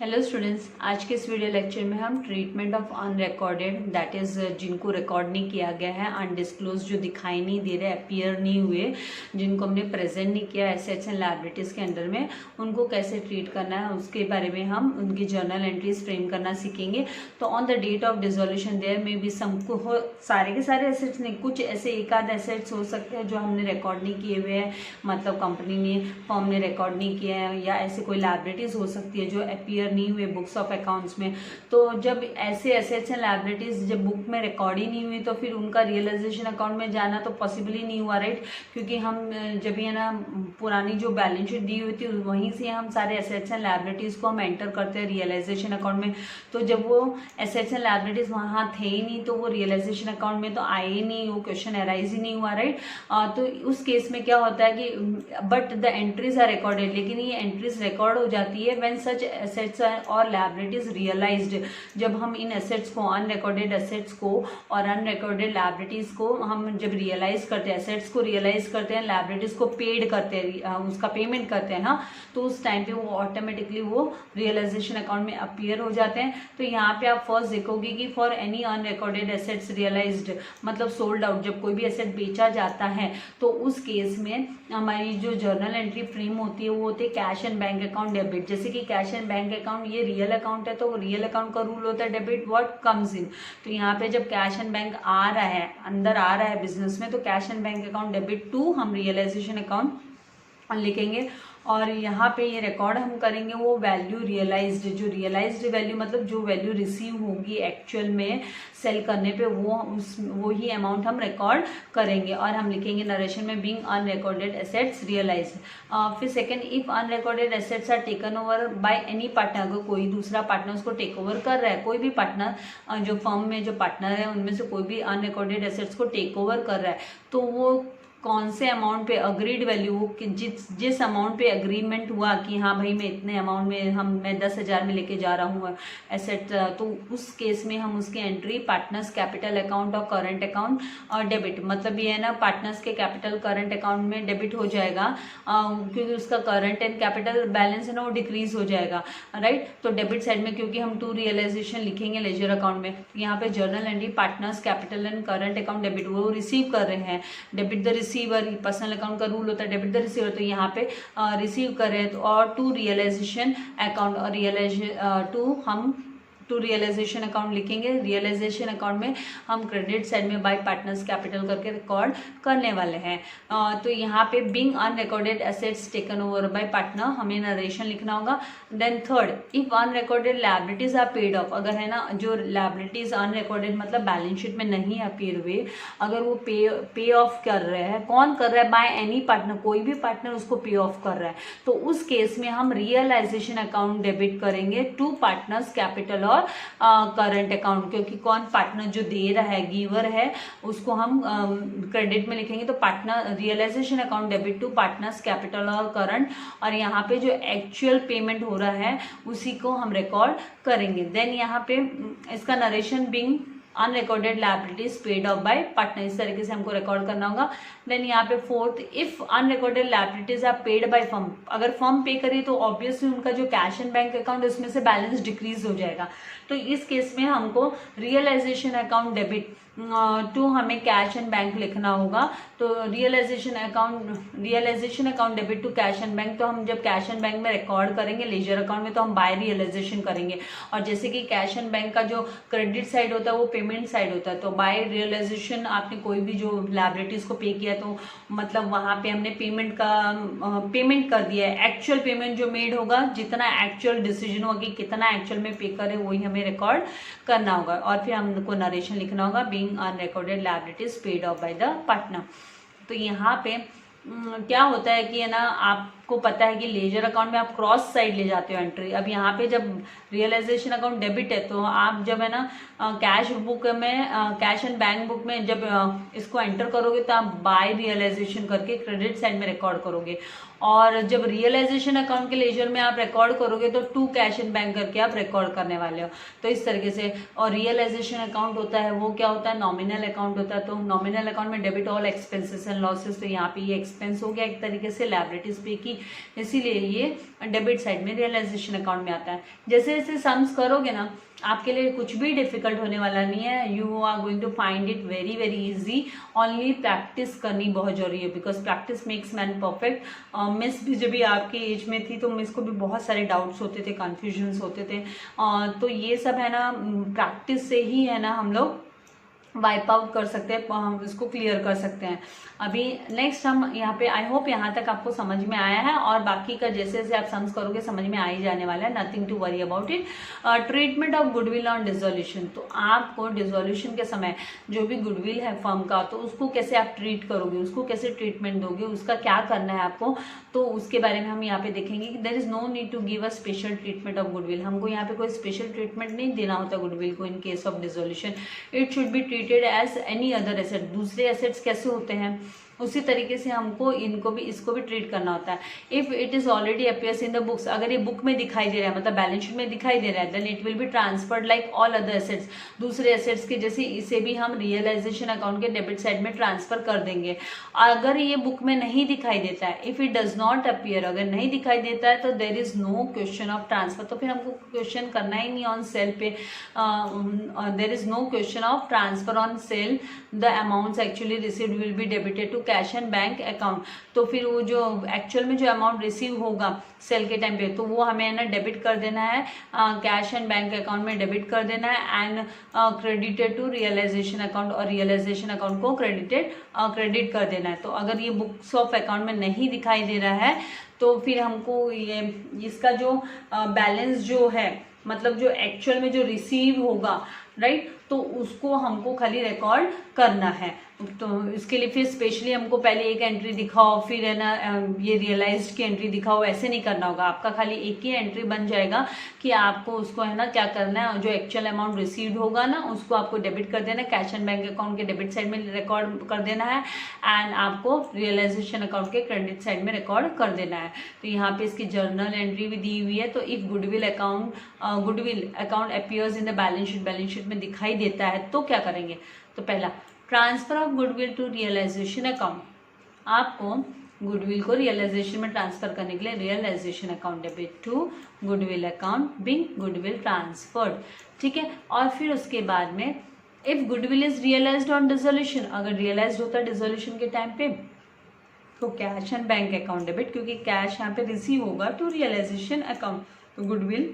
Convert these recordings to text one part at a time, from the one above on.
Hello students, आज के इस वीडियो लेक्चर में हम treatment of unrecorded, that is जिनको रिकॉर्ड नहीं किया गया है, अनडिस्क्लोज, जो दिखाई नहीं दे रहे, अपीयर नहीं हुए, जिनको हमने प्रेजेंट नहीं किया एसेट्स एंड लायबिलिटीज़ के अंडर में, उनको कैसे ट्रीट करना है उसके बारे में हम उनकी जर्नल एंट्रीज फ्रेम करना सीखेंगे। तो on the date of dissolution there में भी सबको हो, सारे के सारे एसेट्स नहीं, कुछ ऐसे एक आध एसेट्स हो सकते हैं जो हमने रिकॉर्ड नहीं किए हुए हैं, मतलब कंपनी ने फर्म ने रिकॉर्ड नहीं किया है, या ऐसे कोई लायबिलिटीज़ हो सकती है जो अपीयर नहीं हुए बुक्स ऑफ अकाउंट्स में। तो जब ऐसे एसेट्स एंड लायबिलिटीज जब बुक में रिकॉर्ड ही नहीं हुई तो फिर उनका रियलाइजेशन अकाउंट में जाना तो पॉसिबल ही नहीं हुआ, राइट। क्योंकि हम जब ये ना पुरानी जो बैलेंस शीट दी हुई थी वहीं से हम सारे एसेट्स एंड लायबिलिटीज को हम एंटर करते हैं रियलाइजेशन अकाउंट में। तो जब वो एसेट्स एंड लायबिलिटीज वहाँ थे ही नहीं तो वो रियलाइजेशन अकाउंट में तो आए ही नहीं, वो क्वेश्चन अराइज ही नहीं हुआ, राइट। तो उस केस में क्या होता है कि but the entries are recorded, लेकिन ये एंट्रीज रिकॉर्ड हो जाती है व्हेन सच एसेट्स और लायबिलिटीज रियलाइज्ड, जब हम इन एसेट्स को, अनरिकॉर्डेड एसेट्स को और अनरिकॉर्डेड लायबिलिटीज को हम जब रियलाइज करते हैं, एसेट्स को रियलाइज करते हैं, लायबिलिटीज को पेड करते हैं, उसका पेमेंट करते हैं, हाँ, तो उस टाइम पे वो ऑटोमेटिकली वो रियलाइजेशन अकाउंट में अपीयर हो जाते हैं। तो यहाँ पे आप फर्स्ट देखोगे कि for any unrecorded assets realised, मतलब सोल्ड आउट, जब कोई भी एसेट बेचा जाता है तो उस केस में हमारी जो जर्नल एंट्री फ्रेम होती है वो होती है cash and bank account debit. जैसे कि कैश एंड बैंक अकाउंट ये रियल अकाउंट है तो रियल अकाउंट का रूल होता है डेबिट व्हाट कम्स इन। तो यहाँ पे जब कैश एंड बैंक आ रहा है, अंदर आ रहा है बिजनेस में, तो cash and bank account debit to हम रियलाइजेशन अकाउंट लिखेंगे। और यहाँ पे ये रिकॉर्ड हम करेंगे वो वैल्यू रियलाइज्ड, जो रियलाइज्ड वैल्यू मतलब जो वैल्यू रिसीव होगी एक्चुअल में सेल करने पे वो ही अमाउंट हम रिकॉर्ड करेंगे। और हम लिखेंगे नरेशन में बीइंग अनरिकॉर्डेड एसेट्स रियलाइज्ड। फिर second, if unrecorded assets are taken over by any partner, अगर कोई दूसरा पार्टनर उसको टेक ओवर कर रहा है, कोई भी पार्टनर जो फर्म में जो पार्टनर है उनमें से कोई भी अनरिकॉर्डेड एसेट्स को टेक ओवर कर रहा है, तो वो कौन से अमाउंट पे अग्रीड वैल्यू, जिस अमाउंट पे अग्रीमेंट हुआ कि हाँ भाई मैं इतने अमाउंट में मैं 10,000 में लेके जा रहा हूँ एसेट, तो उस केस में हम उसकी एंट्री पार्टनर्स कैपिटल अकाउंट और करंट अकाउंट और डेबिट, मतलब ये है ना पार्टनर्स के कैपिटल करंट अकाउंट में डेबिट हो जाएगा, क्योंकि उसका करंट एंड कैपिटल बैलेंस है ना वो डिक्रीज हो जाएगा, राइट। तो डेबिट साइड में क्योंकि हम टू रियलाइजेशन लिखेंगे लेजर अकाउंट में, यहाँ पे journal entry partners capital and current account debit, वो रिसीव कर रहे हैं, debit the receiver, personal account का रूल होता है डेबिट द रिसीवर, तो यहाँ पे रिसीव कर रहे हैं तो, और टू रियलाइजेशन अकाउंट और टू रियलाइजेशन अकाउंट लिखेंगे। रियलाइजेशन अकाउंट में हम क्रेडिट साइड में बाय पार्टनर्स कैपिटल करके रिकॉर्ड करने वाले हैं। तो यहाँ पे being unrecorded assets taken over by partner हमें नरेशन लिखना होगा। Then third, if unrecorded liabilities are paid off, अगर है ना जो लायबिलिटीज अनरिकॉर्डेड मतलब बैलेंस शीट में नहीं अपीयर हुए, अगर वो पे ऑफ कर रहे हैं, कौन कर रहा है, बाय एनी पार्टनर, कोई भी पार्टनर उसको पे ऑफ कर रहा है, तो उस केस में हम रियलाइजेशन अकाउंट डेबिट करेंगे टू पार्टनर्स कैपिटल और करंट अकाउंट, क्योंकि कौन पार्टनर जो दे रहा है, गिवर है, उसको हम क्रेडिट में लिखेंगे। तो partner realisation account debit to partners capital और करंट, और यहाँ पे जो एक्चुअल पेमेंट हो रहा है उसी को हम रिकॉर्ड करेंगे। देन यहाँ पे इसका narration being unrecorded liabilities paid of bye partner, इस तरीके से हमको रिकॉर्ड करना होगा। देन यहाँ पे fourth, if unrecorded liabilities are paid by firm, अगर फर्म पे करी तो ऑब्वियसली उनका जो कैश एंड बैंक अकाउंट है उसमें से बैलेंस डिक्रीज हो जाएगा। तो इस केस में हमको रियलाइजेशन अकाउंट डेबिट टू हमें कैश एंड बैंक लिखना होगा। तो realisation account debit to cash and bank, तो हम जब कैश एंड बैंक में रिकॉर्ड करेंगे लेजर अकाउंट में तो हम बाय रियलाइजेशन करेंगे। और जैसे कि कैश एंड बैंक का जो क्रेडिट साइड होता है वो पेमेंट साइड होता है, तो बाय रियलाइजेशन आपने कोई भी जो लायबिलिटीज को पे किया तो मतलब वहां पे हमने पेमेंट कर दिया है, एक्चुअल पेमेंट जो मेड होगा, जितना एक्चुअल डिसीजन होगा कि कितना एक्चुअल में पे करे वही हमें रिकॉर्ड करना होगा। और फिर हमको नरेशन लिखना होगा being unrecorded liabilities paid of by the partner. तो यहाँ पे क्या होता है कि है ना, आपको पता है कि लेजर अकाउंट में आप क्रॉस साइड ले जाते हो एंट्री। अब यहाँ पे जब रियलाइजेशन अकाउंट डेबिट है तो आप जब है ना कैश बुक में, कैश एंड बैंक बुक में जब इसको एंटर करोगे तो आप बाय रियलाइजेशन करके क्रेडिट साइड में रिकॉर्ड करोगे, और जब रियलाइजेशन अकाउंट के लेजर में आप रिकॉर्ड करोगे तो टू कैश एंड बैंक करके आप रिकॉर्ड करने वाले हो। तो इस तरीके से, और रियलाइजेशन अकाउंट होता है वो क्या होता है, नॉमिनल अकाउंट होता है। तो नॉमिनल अकाउंट में debit all expenses and losses, तो यहाँ पे ये एक्सपेंस हो गया एक तरीके से, लायबिलिटीज पे की, जाएगी, इसीलिए ये डेबिट साइड में रियलाइजेशन अकाउंट में आता है। जैसे जैसे सम्स करोगे ना, आपके लिए कुछ भी डिफिकल्ट होने वाला नहीं है, you are going to find it very very easy. Only practice करनी बहुत जरूरी है, because practice makes man perfect. Miss भी जब भी आपकी एज में थी तो मिस को भी बहुत सारे डाउट्स होते थे, कन्फ्यूजन्स होते थे, तो ये सब है ना प्रैक्टिस से ही है ना हम लोग वाइप आउट कर सकते हैं, हम इसको क्लियर कर सकते हैं। अभी नेक्स्ट हम यहाँ पे, आई होप यहाँ तक आपको समझ में आया है, और बाकी का जैसे जैसे आप सम्स करोगे समझ में आ ही जाने वाला है, nothing to worry about it. Treatment of goodwill on dissolution, तो आपको डिसोल्यूशन के समय जो भी गुडविल है फर्म का, तो उसको कैसे आप ट्रीट करोगे, उसको कैसे ट्रीटमेंट दोगे, उसका क्या करना है आपको, तो उसके बारे में हम यहाँ पे देखेंगे कि there is no need to give a special treatment of goodwill. हमको यहाँ पे कोई स्पेशल ट्रीटमेंट नहीं देना होता गुडविल को in case of dissolution. It should be treated as any other asset. दूसरे एसेट्स कैसे होते हैं उसी तरीके से हमको इनको भी, इसको भी ट्रीट करना होता है। If it is already appears in the books, अगर ये बुक में दिखाई दे रहा है, मतलब बैलेंस शीट में दिखाई दे रहा है, then it will be transferred like all other assets. दूसरे एसेट्स के जैसे इसे भी हम रियलाइजेशन अकाउंट के डेबिट साइड में ट्रांसफर कर देंगे। अगर ये बुक में नहीं दिखाई देता है, if it does not appear, अगर नहीं दिखाई देता है, तो there is no question of transfer, तो फिर हमको क्वेश्चन करना ही नहीं ऑन सेल पे। There is no question of transfer on sale, the amounts actually received will be debited to cash and bank account. तो फिर वो जो एक्चुअल में जो अमाउंट रिसीव होगा सेल के टाइम पे, तो वो हमें ना डेबिट कर देना है, कैश एंड बैंक अकाउंट में डेबिट कर देना है, and credited to realisation account, और रियलाइजेशन अकाउंट को क्रेडिट कर देना है। तो अगर ये बुक्स ऑफ अकाउंट में नहीं दिखाई दे रहा है, तो फिर हमको ये इसका जो बैलेंस जो है, मतलब जो एक्चुअल में जो रिसीव होगा, राइट, तो उसको हमको खाली रिकॉर्ड करना है। तो इसके लिए फिर स्पेशली हमको पहले एक एंट्री दिखाओ, फिर है ना ये रियलाइज्ड की एंट्री दिखाओ, ऐसे नहीं करना होगा। आपका खाली एक ही एंट्री बन जाएगा कि आपको उसको है ना क्या करना है, जो एक्चुअल अमाउंट रिसीव्ड होगा ना उसको आपको डेबिट कर देना है, कैश एंड बैंक अकाउंट के डेबिट साइड में रिकॉर्ड कर देना है, एंड आपको रियलाइजेशन अकाउंट के क्रेडिट साइड में रिकॉर्ड कर देना है। तो यहाँ पे इसकी जर्नल एंट्री भी दी हुई है। तो if goodwill account appears in the balance sheet में दिखाई देता है तो क्या करेंगे। तो पहला, transfer of goodwill to realisation account. आपको गुडविल को रियलाइजेशन में ट्रांसफर करने के लिए realisation account debit to goodwill account being goodwill transferred, ठीक है। और फिर उसके बाद में if goodwill is realised on dissolution, अगर रियलाइज्ड होता है डिसोल्यूशन के टाइम पे, तो cash and bank account debit, क्योंकि कैश यहाँ पे रिसीव होगा टू रियलाइजेशन अकाउंट, तो गुडविल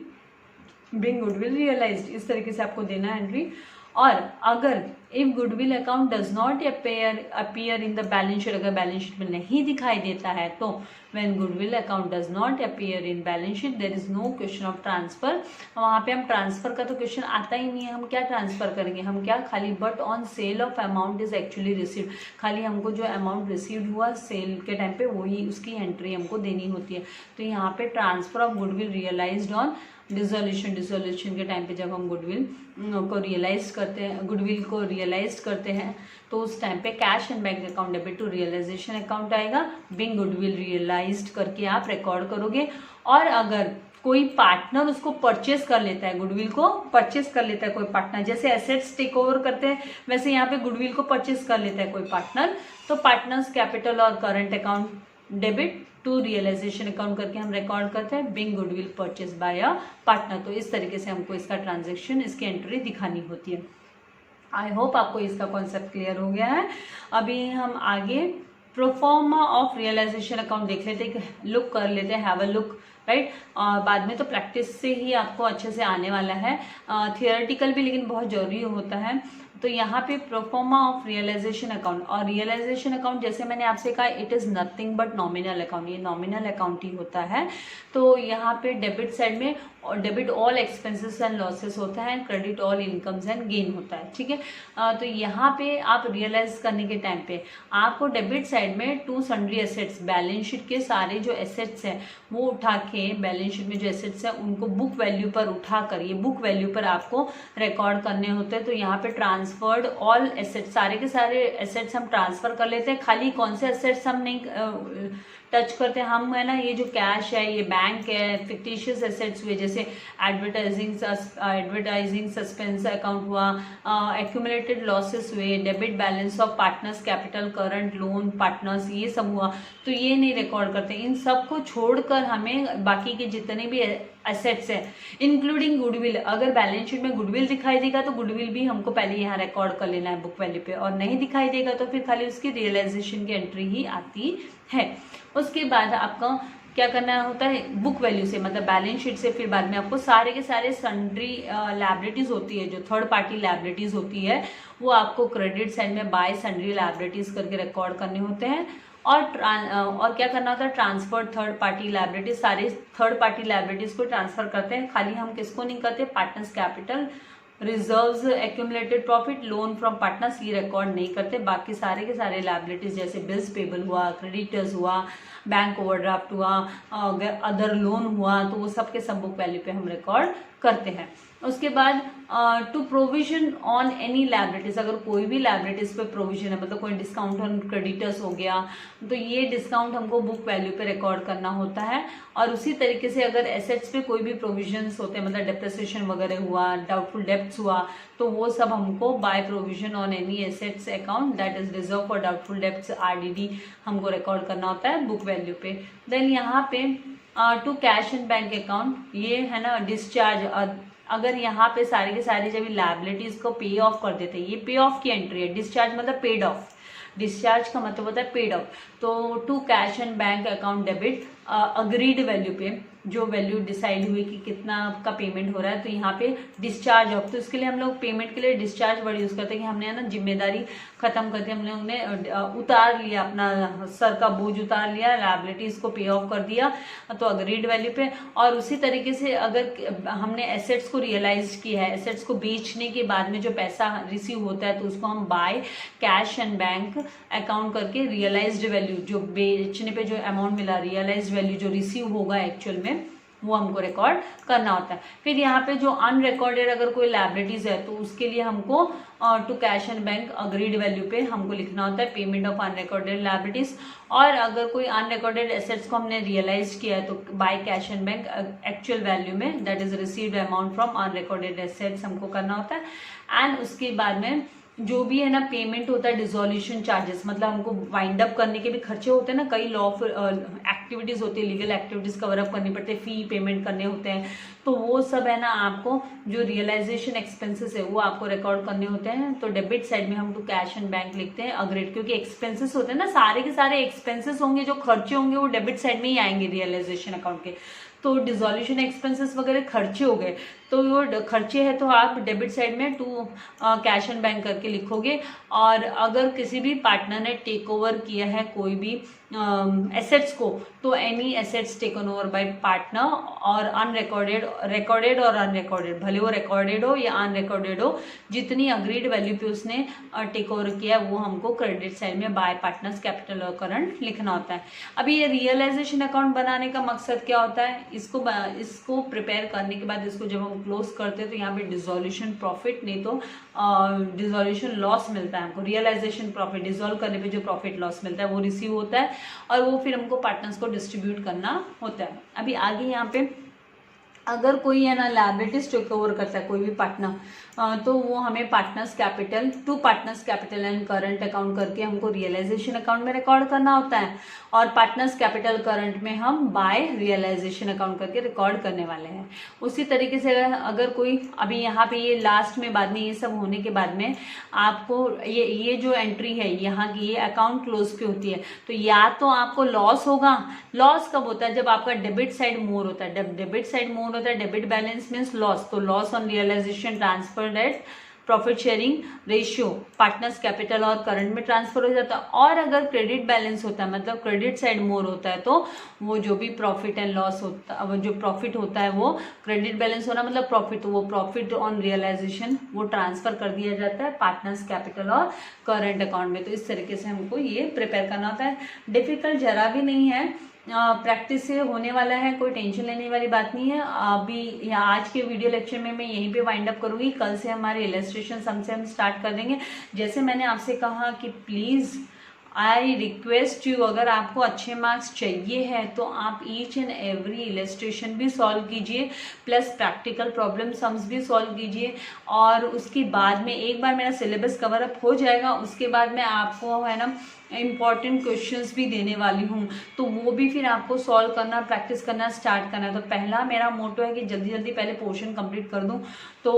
बिंग गुडविल रियलाइज्ड, इस तरीके से आपको देना है एंट्री। और अगर if goodwill account does not appear in the balance sheet, अगर बैलेंस शीट में नहीं दिखाई देता है, तो when goodwill account does not appear in balance sheet there is no question of transfer. वहाँ पे हम ट्रांसफर का तो क्वेश्चन आता ही नहीं है, हम क्या ट्रांसफर करेंगे, हम क्या खाली but on sale of amount is actually received, खाली हमको जो अमाउंट रिसीव्ड हुआ सेल के टाइम पे वही उसकी एंट्री हमको देनी होती है। तो यहाँ पे transfer of goodwill realised on dissolution के टाइम पे जब हम गुडविल को रियलाइज करते हैं, तो उस टाइम पे cash and bank account debit to realisation account आएगा, बिंग गुडविल रियलाइज्ड करके आप रिकॉर्ड करोगे। और अगर कोई पार्टनर उसको परचेस कर लेता है, गुडविल को परचेस कर लेता है कोई पार्टनर, जैसे एसेट्स टेक ओवर करते हैं वैसे यहाँ पे गुडविल को परचेस कर लेता है कोई पार्टनर, तो पार्टनर्स कैपिटल और current account debit to realisation account करके हम रिकॉर्ड करते हैं, being goodwill purchase by a partner. तो इस तरीके से हमको इसका ट्रांजैक्शन, इसकी एंट्री दिखानी होती है। आई होप आपको इसका कॉन्सेप्ट क्लियर हो गया है। अभी हम आगे प्रोफॉर्मा ऑफ रियलाइजेशन अकाउंट देख लेते हैं, लुक कर लेते हैं, हैव अ लुक, राइट। और बाद में तो प्रैक्टिस से ही आपको अच्छे से आने वाला है, थियोरेटिकल भी लेकिन बहुत जरूरी होता है। तो यहाँ पे प्रोफॉर्मा ऑफ रियलाइजेशन अकाउंट, और रियलाइजेशन अकाउंट जैसे मैंने आपसे कहा it is nothing but nominal account, ये नॉमिनल अकाउंट ही होता है। तो यहाँ पे डेबिट साइड में debit all expenses and losses होता है, credit all incomes and gain होता है, ठीक है। तो यहाँ पे आप रियलाइज करने के टाइम पे आपको डेबिट साइड में to sundry assets, balance sheet के सारे जो एसेट्स हैं वो उठा के, बैलेंस शीट में जो एसेट्स हैं उनको बुक वैल्यू पर उठा कर, ये बुक वैल्यू पर आपको रिकॉर्ड करने होते हैं। तो यहाँ पे ट्रांसफर ट्रांसफर्ड ऑल एसेट्स, सारे के सारे एसेट्स हम ट्रांसफर कर लेते हैं, खाली कौन से एसेट्स हम नहीं टच करते हैं हम, है ना, ये जो कैश है, ये बैंक है, फिक्टिशियस एसेट्स हुए जैसे एडवर्टाइजिंग सस्पेंस अकाउंट हुआ, एक्यूमुलेटेड लॉसेस हुए, debit balance of partners capital, current loan partners, ये सब हुआ, तो ये नहीं रिकॉर्ड करते। इन सब को छोड़कर हमें बाकी के जितने भी एसेट्स है इंक्लूडिंग गुडविल, अगर बैलेंस शीट में गुडविल दिखाई देगा तो गुडविल भी हमको पहले यहाँ रिकॉर्ड कर लेना है बुक वैल्यू पे, और नहीं दिखाई देगा तो फिर खाली उसकी रियलाइजेशन की एंट्री ही आती है। उसके बाद आपका क्या करना होता है, बुक वैल्यू से मतलब बैलेंस शीट से फिर बाद में आपको सारे के सारे सन्ड्री लायबिलिटीज होती है, जो थर्ड पार्टी लायबिलिटीज होती है वो आपको क्रेडिट साइड में बाय सन्ड्री लायबिलिटीज करके रिकॉर्ड करने होते हैं। और क्या करना होता है, ट्रांसफर थर्ड पार्टी लायबिलिटीज, सारे थर्ड पार्टी लायबिलिटीज को ट्रांसफर करते हैं, खाली हम किसको नहीं करते, partners capital, reserves, accumulated profit, loan from partners, ये रिकॉर्ड नहीं करते। बाकी सारे के सारे लायबिलिटीज जैसे बिल्स पेबल हुआ, क्रेडिटर्स हुआ, बैंक ओवरड्राफ्ट हुआ, अदर लोन हुआ, तो वो सब के सब बुक वैल्यू पे हम रिकॉर्ड करते हैं। उसके बाद to provision on any liabilities, अगर कोई भी लायबिलिटीज पे प्रोविजन है, मतलब कोई डिस्काउंट ऑन क्रेडिटर्स हो गया, तो ये डिस्काउंट हमको बुक वैल्यू पे रिकॉर्ड करना होता है। और उसी तरीके से अगर एसेट्स पे कोई भी प्रोविजंस होते हैं, मतलब डेप्रिसिएशन वगैरह हुआ, डाउटफुल डेब्ट्स हुआ, तो वो सब हमको by provision on any assets account that is reserve for doubtful debts RDD हमको रिकॉर्ड करना होता है बुक वैल्यू पे। देन यहाँ पे to cash and bank account, ये है ना डिस्चार्ज, अगर यहाँ पे सारे के सारे जब लायबिलिटीज को पे ऑफ कर देते हैं, ये पे ऑफ की एंट्री है, डिस्चार्ज मतलब पेड ऑफ, डिस्चार्ज का मतलब होता है पेड ऑफ। तो to cash and bank account debit agreed value पे, जो वैल्यू डिसाइड हुई कि कितना का पेमेंट हो रहा है, तो यहाँ पे डिस्चार्ज ऑफ, तो इसके लिए हम लोग पेमेंट के लिए डिस्चार्ज वर्ड यूज करते हैं कि हमने है ना जिम्मेदारी खत्म करके हम लोगों ने उतार लिया, अपना सर का बोझ उतार लिया, लायबिलिटीज को पे ऑफ कर दिया, तो अग्रीड वैल्यू पे। और उसी तरीके से अगर हमने एसेट्स को रियलाइज किया है, एसेट्स को बेचने के बाद में जो पैसा रिसीव होता है, तो उसको हम bye cash and bank account करके रियलाइज्ड वैल्यू, जो बेचने पे जो अमाउंट मिला, रियलाइज्ड वैल्यू जो रिसीव होगा एक्चुअल में, वो हमको रिकॉर्ड करना होता है। फिर यहाँ पे जो अनरिकॉर्डेड अगर कोई लायबिलिटीज है, तो उसके लिए हमको to cash and bank agreed value पे हमको लिखना होता है पेमेंट ऑफ अनरिकॉर्डेड लायबिलिटीज। और अगर कोई अनरिकॉर्डेड एसेट्स को हमने रियलाइज किया है, तो by cash and bank actual value में that is received amount from unrecorded assets हमको करना होता है। एंड उसके बाद में जो भी है ना पेमेंट होता है डिसोल्यूशन चार्जेस, मतलब हमको वाइंड अप करने के भी खर्चे होते हैं ना, कई लॉ एक्टिविटीज होती है, लीगल एक्टिविटीज कवर अप करनी पड़ती है, फी पेमेंट करने होते हैं, तो वो सब है ना आपको जो रियलाइजेशन एक्सपेंसेस है वो आपको रिकॉर्ड करने होते हैं। तो डेबिट साइड में हम टू कैश एंड बैंक लिखते हैं अग्रीड, क्योंकि एक्सपेंसेस होते हैं ना, सारे के सारे एक्सपेंसेस होंगे, जो खर्चे होंगे वो डेबिट साइड में ही आएंगे रियलाइजेशन अकाउंट के। तो डिसोल्यूशन एक्सपेंसेस वगैरह खर्चे हो गए, तो वो खर्चे है तो आप डेबिट साइड में टू कैश एंड बैंक करके लिखोगे। और अगर किसी भी पार्टनर ने टेक ओवर किया है कोई भी एसेट्स को, तो any assets taken over by partner और अनरिकॉर्डेड, रिकॉर्डेड और अनरिकॉर्डेड, भले वो रिकॉर्डेड हो या अनरिकॉर्डेड हो, जितनी अग्रीड वैल्यू पे उसने टेक ओवर किया वो हमको क्रेडिट साइड में बाय पार्टनर्स कैपिटल और करंट लिखना होता है। अभी ये रियलाइजेशन अकाउंट बनाने का मकसद क्या होता है, इसको प्रिपेयर करने के बाद इसको जब हम क्लोज करते हैं तो यहाँ पे डिसोल्यूशन प्रॉफिट नहीं तो डिसोल्यूशन लॉस मिलता है हमको। रियलाइजेशन प्रॉफिट, डिसॉल्व करने पे जो प्रॉफिट लॉस मिलता है वो रिसीव होता है और वो फिर हमको पार्टनर्स को डिस्ट्रीब्यूट करना होता है। अभी आगे यहाँ पे अगर कोई है ना लायबिलिटीज टेक ओवर करता है कोई भी पार्टनर, तो वो हमें partners capital to partners capital and current account करके हमको रियलाइजेशन अकाउंट में रिकॉर्ड करना होता है, और पार्टनर्स कैपिटल करंट में हम बाय रियलाइजेशन अकाउंट करके रिकॉर्ड करने वाले हैं। उसी तरीके से अगर कोई अभी यहाँ पे ये लास्ट में बाद में ये सब होने के बाद में आपको ये जो एंट्री है यहाँ की, ये अकाउंट क्लोज की होती है, तो या तो आपको लॉस होगा। लॉस कब होता है, जब आपका डेबिट साइड मोर होता है। जब डेबिट साइड मोर होता है, डेबिट बैलेंस मीन्स लॉस, तो loss on realisation transfer that profit sharing ratio partners capital और करंट में ट्रांसफर हो जाता है। और अगर क्रेडिट बैलेंस होता है, मतलब क्रेडिट साइड मोर होता है, तो वो जो भी प्रॉफिट एंड लॉस होता है, जो प्रॉफिट होता है वो क्रेडिट बैलेंस होना मतलब प्रॉफिट, तो वो प्रॉफिट ऑन रियलाइजेशन वो ट्रांसफर कर दिया जाता है पार्टनर्स कैपिटल और करंट अकाउंट में। तो इस तरीके से हमको ये प्रिपेयर करना होता है। डिफिकल्ट जरा भी नहीं है, प्रैक्टिस से होने वाला है, कोई टेंशन लेने वाली बात नहीं है। अभी आज के वीडियो लेक्चर में मैं यहीं पे वाइंड अप करूंगी। कल से हमारे इलस्ट्रेशन हमसे हम स्टार्ट कर देंगे। जैसे मैंने आपसे कहा कि प्लीज़ आई रिक्वेस्ट यू, अगर आपको अच्छे मार्क्स चाहिए है तो आप ईच एंड एवरी इलस्ट्रेशन भी सॉल्व कीजिए, प्लस प्रैक्टिकल प्रॉब्लम सम्स भी सॉल्व कीजिए। और उसके बाद में एक बार मेरा सिलेबस कवर अप हो जाएगा, उसके बाद मैं आपको है ना इम्पॉर्टेंट क्वेश्चंस भी देने वाली हूँ, तो वो भी फिर आपको सॉल्व करना, प्रैक्टिस करना स्टार्ट करना है। तो पहला मेरा मोटो है कि जल्दी जल्दी पहले पोर्शन कंप्लीट कर दूँ। तो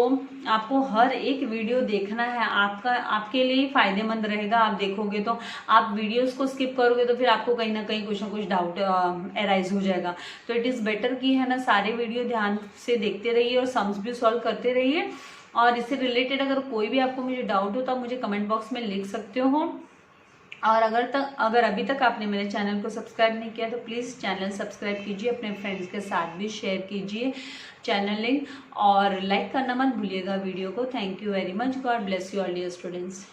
आपको हर एक वीडियो देखना है, आपके लिए फायदेमंद रहेगा। आप देखोगे तो, आप वीडियोस को स्किप करोगे तो फिर आपको कहीं ना कहीं कुछ ना कुछ डाउट अराइज हो जाएगा। तो इट इज़ बेटर कि है ना सारे वीडियो ध्यान से देखते रहिए और सम्स भी सॉल्व करते रहिए। और इससे रिलेटेड अगर कोई भी आपको मुझे डाउट हो तो आप मुझे कमेंट बॉक्स में लिख सकते हो। और अगर अभी तक आपने मेरे चैनल को सब्सक्राइब नहीं किया तो प्लीज़ चैनल सब्सक्राइब कीजिए, अपने फ्रेंड्स के साथ भी शेयर कीजिए चैनल लिंक, और लाइक करना मत भूलिएगा वीडियो को। Thank you very much. God bless you all dear students.